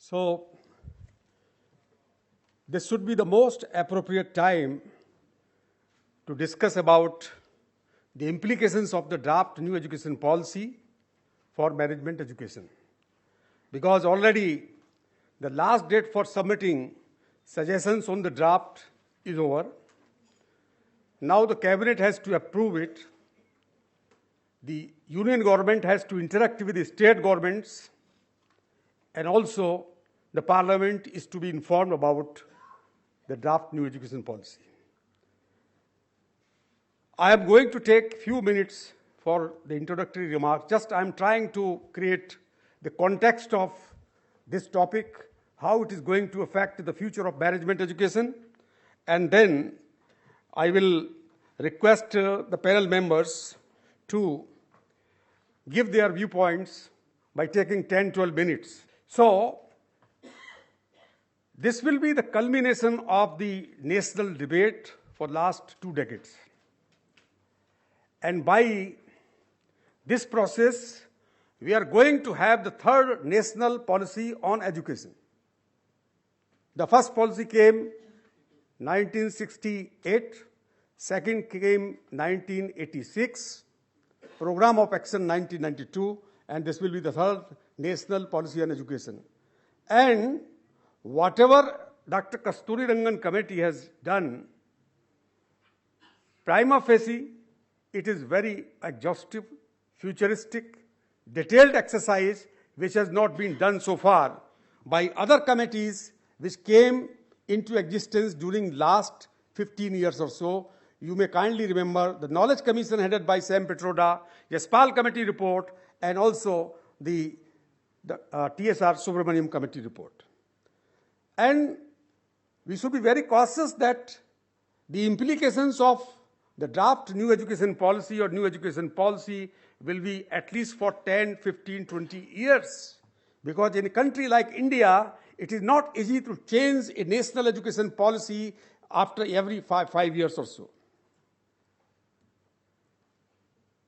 So, this should be the most appropriate time to discuss about the implications of the draft new education policy for management education. Because already the last date for submitting suggestions on the draft is over. Now the cabinet has to approve it. The union government has to interact with the state governments, and also the parliament is to be informed about the draft new education policy. I am going to take few minutes for the introductory remarks. Just I am trying to create the context of this topic, how it is going to affect the future of management education, and then I will request the panel members to give their viewpoints by taking 10-12 minutes. So, this will be the culmination of the national debate for last 2 decades. And by this process, we are going to have the third national policy on education. The first policy came 1968, second came 1986, Program of Action 1992, and this will be the third national policy on education. And whatever Dr. Kasturirangan committee has done, prima facie, it is very exhaustive, futuristic, detailed exercise which has not been done so far by other committees which came into existence during last 15 years or so. You may kindly remember the Knowledge Commission headed by Sam Petroda, Yaspal Committee report, and also the TSR Subramaniam Committee report. And we should be very cautious that the implications of the draft new education policy or new education policy will be at least for 10, 15, 20 years. Because in a country like India, it is not easy to change a national education policy after every five years or so.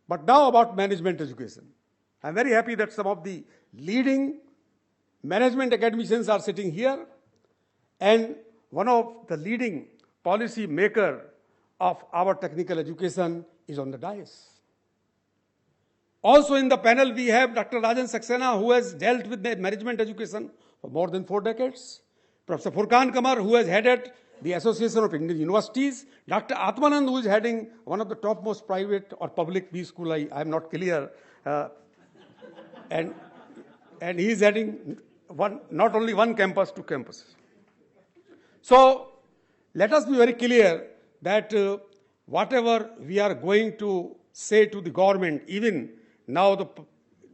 But now about management education. I'm very happy that some of the leading management academicians are sitting here, and one of the leading policy maker of our technical education is on the dais. Also in the panel we have Dr. Rajan Saxena, who has dealt with management education for more than 4 decades. Professor Furkan Kamar, who has headed the Association of Indian Universities. Dr. Atmanand, who is heading one of the topmost private or public B school, I am not clear. And he is heading not only one campus, 2 campuses. So let us be very clear that whatever we are going to say to the government, even now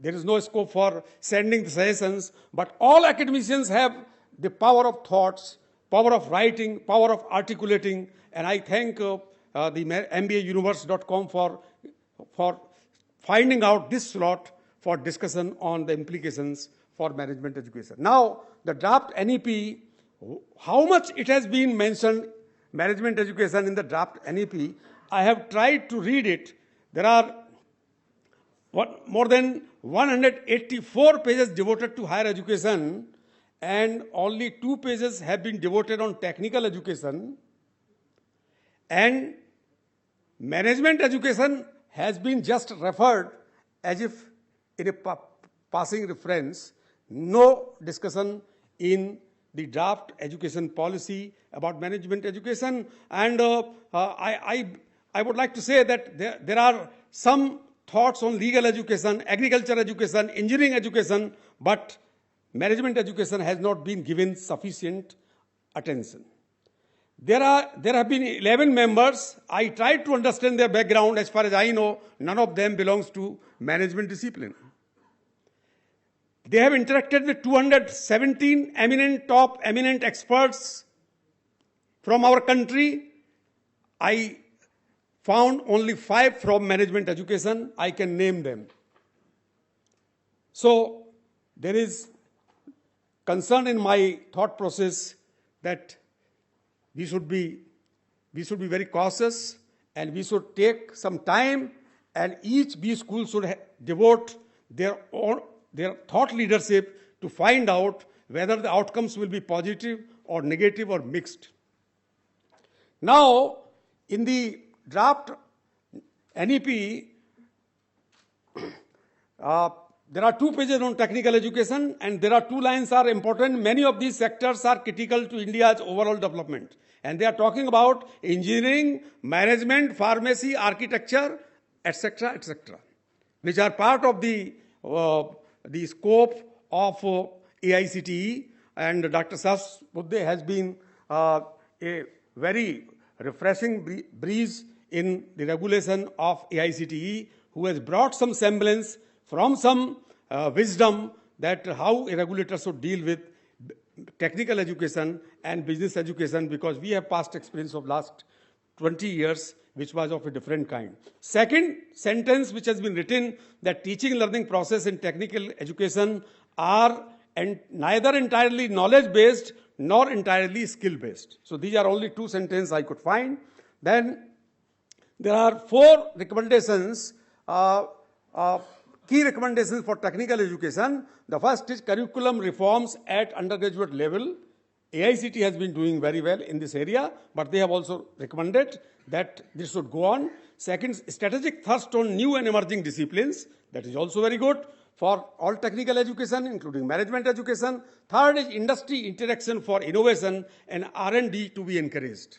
there is no scope for sending the suggestions, but all academicians have the power of thoughts, power of writing, power of articulating, and I thank the MBAUniverse.com for finding out this slot for discussion on the implications for management education. Now, the draft NEP, how much it has been mentioned, management education in the draft NEP, I have tried to read it. There are more than 184 pages devoted to higher education, and only 2 pages have been devoted on technical education, and management education has been just referred as if in a passing reference, no discussion in the draft education policy about management education. And I would like to say that there are some thoughts on legal education, agriculture education, engineering education, but management education has not been given sufficient attention. There have been 11 members. I tried to understand their background. As far as I know, none of them belongs to management discipline. They have interacted with 217 eminent experts from our country. I found only 5 from management education. I can name them. So there is concern in my thought process that we should be very cautious, and we should take some time, and each B school should devote their thought leadership to find out whether the outcomes will be positive or negative or mixed. Now, in the draft NEP, there are 2 pages on technical education, and there are 2 lines are important. Many of these sectors are critical to India's overall development. And they are talking about engineering, management, pharmacy, architecture, etc., etc., which are part of the scope of AICTE. And Dr. Sahas Buddhe has been a very refreshing breeze in the regulation of AICTE, who has brought some semblance from some wisdom that how a regulator should deal with technical education and business education, because we have past experience of last 20 years, which was of a different kind. Second sentence which has been written, that teaching learning process in technical education are neither entirely knowledge-based nor entirely skill-based. So these are only 2 sentences I could find. Then there are 4 recommendations, key recommendations for technical education. The first is curriculum reforms at undergraduate level. AICTE has been doing very well in this area, but they have also recommended that this should go on. Second, strategic thrust on new and emerging disciplines. That is also very good for all technical education, including management education. Third is industry interaction for innovation and R&D to be encouraged.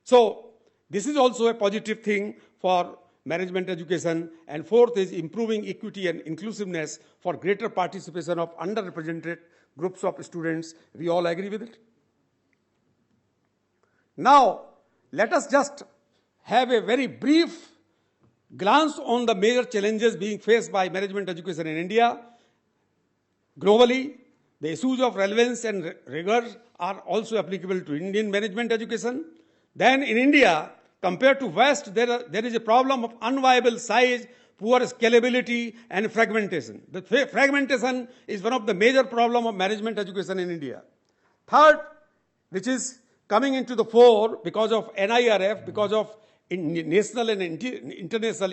So this is also a positive thing for management education. And fourth is improving equity and inclusiveness for greater participation of underrepresented groups of students. We all agree with it. Now, let us just have a very brief glance on the major challenges being faced by management education in India. Globally, the issues of relevance and rigor are also applicable to Indian management education. Then in India, compared to West, there is a problem of unviable size, poor scalability, and fragmentation. The fragmentation is one of the major problems of management education in India. Third, which is coming into the fore because of NIRF, because of national and international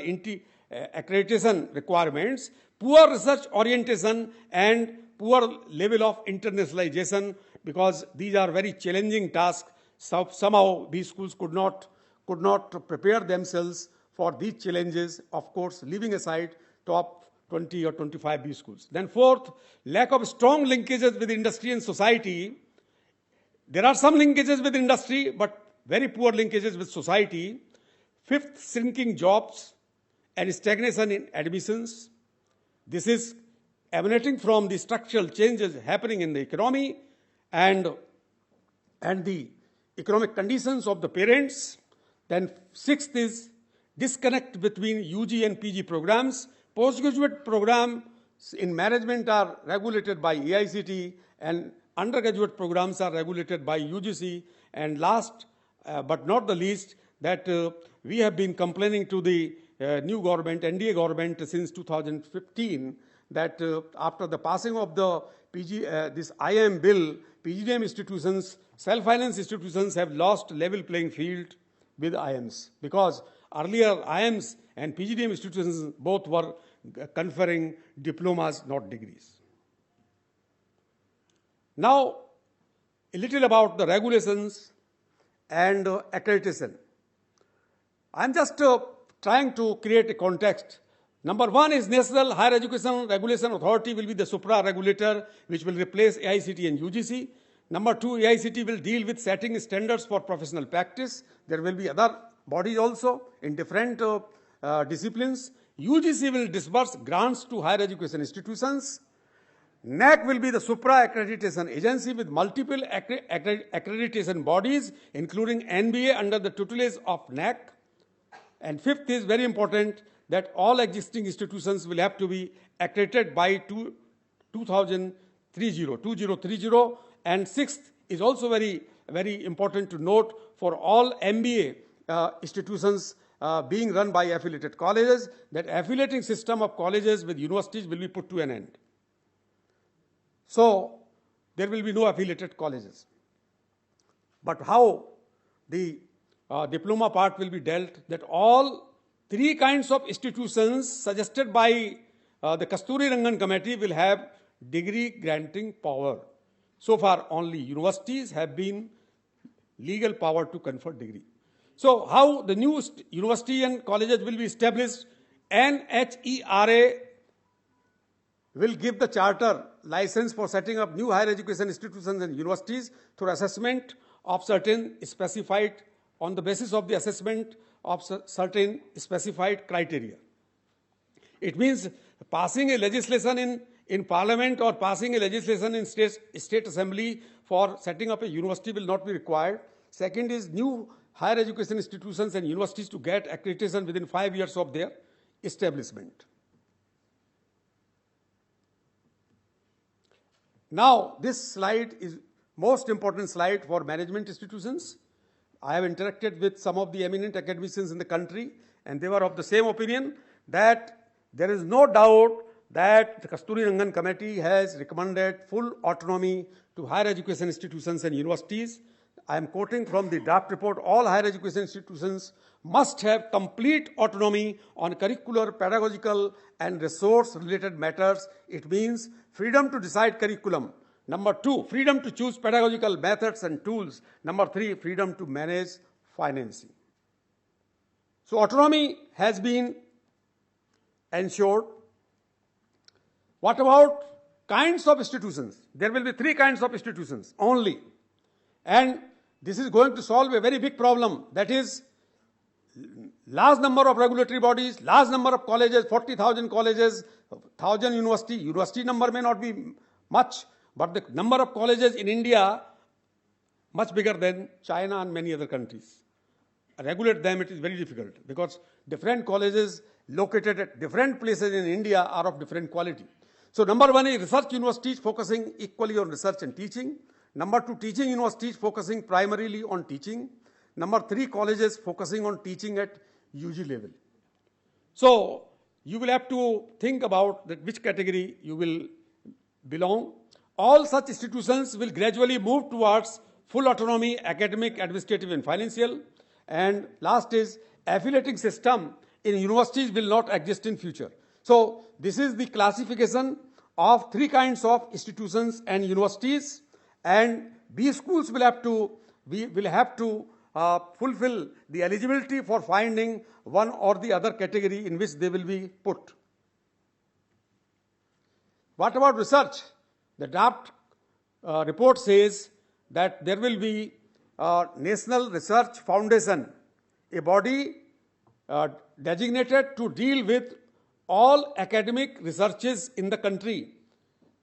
accreditation requirements, poor research orientation, and poor level of internationalization, because these are very challenging tasks. So somehow these schools could not prepare themselves for these challenges, of course, leaving aside top 20 or 25 B schools. Then fourth, lack of strong linkages with industry and society. There are some linkages with industry, but very poor linkages with society. Fifth, shrinking jobs and stagnation in admissions. This is emanating from the structural changes happening in the economy and the economic conditions of the parents. Then sixth is disconnect between UG and PG programs. Postgraduate programs in management are regulated by AICTE and undergraduate programs are regulated by UGC. And last but not the least, that we have been complaining to the new government, NDA government, since 2015, that after the passing of the this IM bill, PGDM institutions, self-finance institutions have lost level playing field with IMs, because earlier IMs and PGDM institutions both were conferring diplomas, not degrees. Now, a little about the regulations and accreditation. I'm just trying to create a context. Number one is National Higher Education Regulation Authority will be the supra-regulator which will replace AICTE and UGC. Number two, AICTE will deal with setting standards for professional practice. There will be other bodies also in different disciplines. UGC will disburse grants to higher education institutions. NAC will be the supra-accreditation agency with multiple accreditation bodies, including NBA under the tutelage of NAC. And fifth is very important, that all existing institutions will have to be accredited by 2030. And sixth is also very, very important to note, for all MBA institutions being run by affiliated colleges, that affiliating system of colleges with universities will be put to an end. So there will be no affiliated colleges. But how the diploma part will be dealt, that all three kinds of institutions suggested by the Kasturi Rangan committee will have degree granting power. So far, only universities have been legal power to confer degree. So how the new university and colleges will be established? NHERA will give the charter license for setting up new higher education institutions and universities through assessment of certain specified, on the basis of the assessment of certain specified criteria. It means passing a legislation in parliament or passing a legislation in state assembly for setting up a university will not be required. Second is new higher education institutions and universities to get accreditation within 5 years of their establishment. Now, this slide is most important slide for management institutions. I have interacted with some of the eminent academicians in the country, and they were of the same opinion that there is no doubt that the Kasturirangan Committee has recommended full autonomy to higher education institutions and universities. I am quoting from the draft report, all higher education institutions must have complete autonomy on curricular, pedagogical, and resource-related matters. It means freedom to decide curriculum. Number 2, freedom to choose pedagogical methods and tools. Number 3, freedom to manage financing. So autonomy has been ensured. What about kinds of institutions? There will be 3 kinds of institutions only. And this is going to solve a very big problem. That is, large number of regulatory bodies, large number of colleges, 40,000 colleges, 1,000 university. University number may not be much, but the number of colleges in India much bigger than China and many other countries. Regulate them, it is very difficult because different colleges located at different places in India are of different quality. So number 1 is research universities focusing equally on research and teaching. Number 2, teaching universities focusing primarily on teaching. Number 3, colleges focusing on teaching at UG level. So you will have to think about that which category you will belong. All such institutions will gradually move towards full autonomy, academic, administrative, and financial. And last is affiliating system in universities will not exist in future. So this is the classification of 3 kinds of institutions and universities, and B schools will have to fulfill the eligibility for finding one or the other category in which they will be put. What about research? The draft report says that there will be a National Research Foundation, a body designated to deal with all academic researches in the country.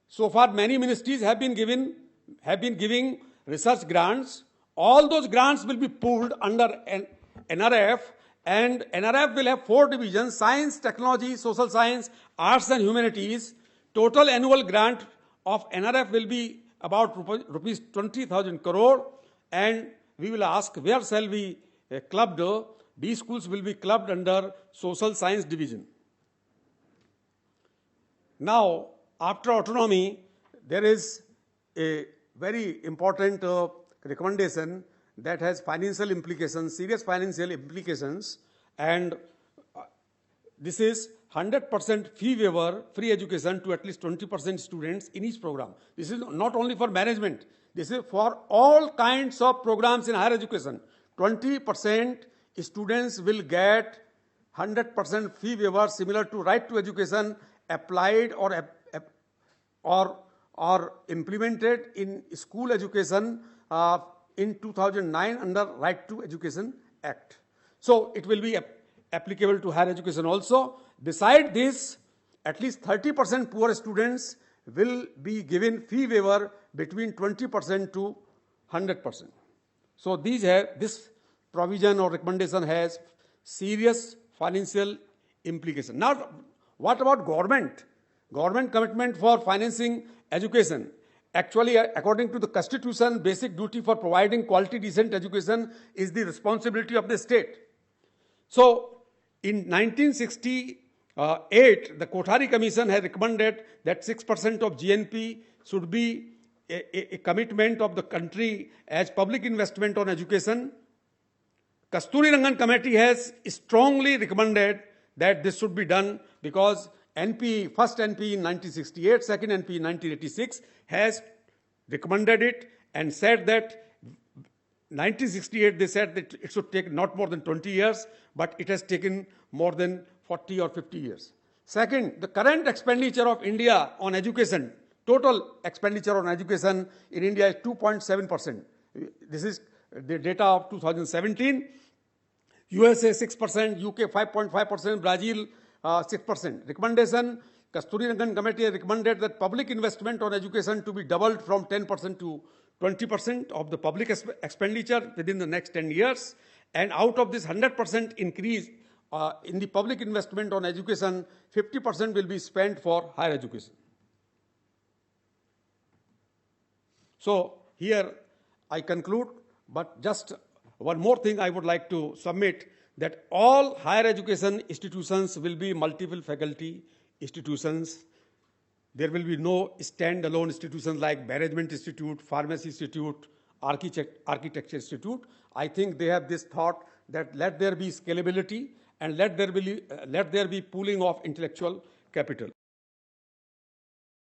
So far, many ministries have been giving research grants. All those grants will be pooled under an NRF, and NRF will have 4 divisions: science, technology, social science, arts and humanities. Total annual grant of NRF will be about rupees 20,000 crore, and we will ask where shall we clubbed. B schools will be clubbed under social science division. Now, after autonomy, there is a very important recommendation that has financial implications, serious financial implications, and this is 100% fee waiver, free education to at least 20% students in each program. This is not only for management, this is for all kinds of programs in higher education. 20% students will get 100% fee waiver similar to right to education applied or implemented in school education in 2009 under Right to Education Act. So it will be applicable to higher education also. Beside this, at least 30% poor students will be given fee waiver between 20% to 100%. So this provision or recommendation has serious financial implication. Now, what about government? Government commitment for financing education. Actually, according to the Constitution, basic duty for providing quality, decent education is the responsibility of the state. So, in 1968, the Kothari Commission had recommended that 6% of GNP should be a commitment of the country as public investment on education. Kasturirangan Committee has strongly recommended that this should be done because NP, first NP in 1968, second NP in 1986 has recommended it and said that 1968 they said that it should take not more than 20 years, but it has taken more than 40 or 50 years. Second, the current expenditure of India on education, total expenditure on education in India is 2.7%. This is the data of 2017. USA 6%, UK 5.5%, Brazil 6%. Recommendation, Kasturi Rangan Committee recommended that public investment on education to be doubled from 10% to 20% of the public expenditure within the next 10 years. And out of this 100% increase in the public investment on education, 50% will be spent for higher education. So here I conclude, but just one more thing I would like to submit, that all higher education institutions will be multiple faculty institutions. There will be no standalone institutions like Management Institute, Pharmacy Institute, Architecture Institute. I think they have this thought that let there be scalability and let there be pooling of intellectual capital.